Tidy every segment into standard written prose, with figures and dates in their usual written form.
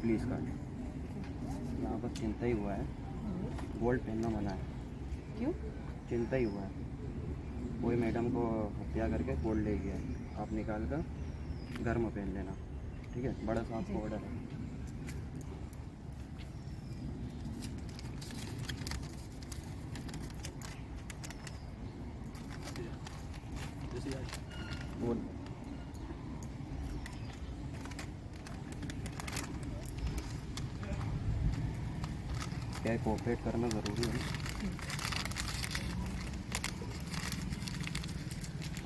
Please card. यहाँ पर चिंता ही हुआ है, गोल्ड पहनना मना है। क्यों? चिंता ही हुआ है, कोई मैडम को हत्या करके गोल्ड ले गया है। आप निकाल कर घर में पहन लेना, ठीक है? बड़ा साहब को ऑर्डर है। बोल। क्या है, कोऑपरेट करना ज़रूरी है।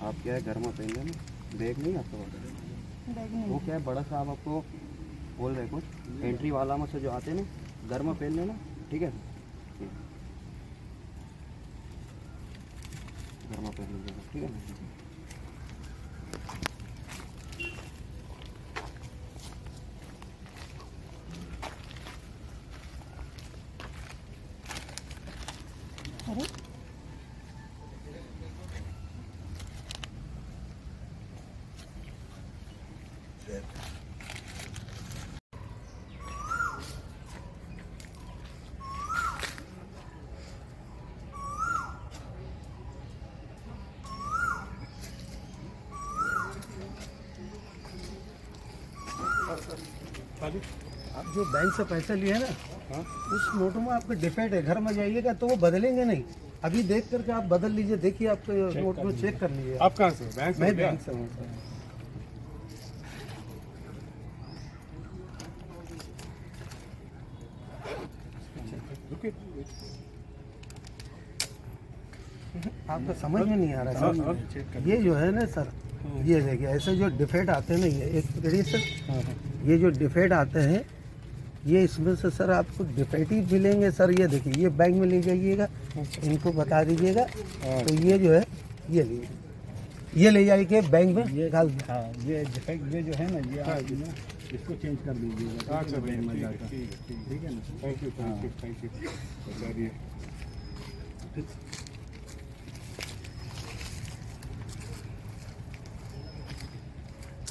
आप क्या है, घर में पहन लेना, बैग नहीं आपको? बैग नहीं वो क्या है, बड़ा साहब आपको बोल रहे कुछ, एंट्री वाला में से जो आते हैं ना, घर में पहन लेना, ठीक है? घर में पहन लीजिएगा, ठीक है? अरे आप जो बैंक से पैसे लिए ना, उस नोटों में आपके डिफेक्ट है, घर में जाइएगा तो वो बदलेंगे नहीं। अभी देख करके आप बदल लीजिए, देखिए आपके नोट में चेक कर लीजिए। आप कहाँ से? बैंक से? मैं बैंक से हूँ सर। रुकिए। आपको समझ में नहीं आ रहा सर। ये जो है ना सर, ये देखिए ऐसे जो डिफेक्ट आते हैं ना, ये एक देखिए सर, ये जो डिफेक्ट आते हैं, ये इसमें से सर आपको डिफेक्ट ही मिलेंगे सर। ये देखिए, ये बैंक में ले जाइएगा, इनको बता दीजिएगा, तो ये जो है ये लीजिए, ये ले जाइए बैंक में, ये डाल। हाँ, ये डिफेक्ट ये जो है ना, ये आप ना इसको चेंज कर दीजिएगा। अच्छा बैंक में भैया, जाकर। ठीक है, ठीक है, ठीक है ना? Thank you, thank you, thank you.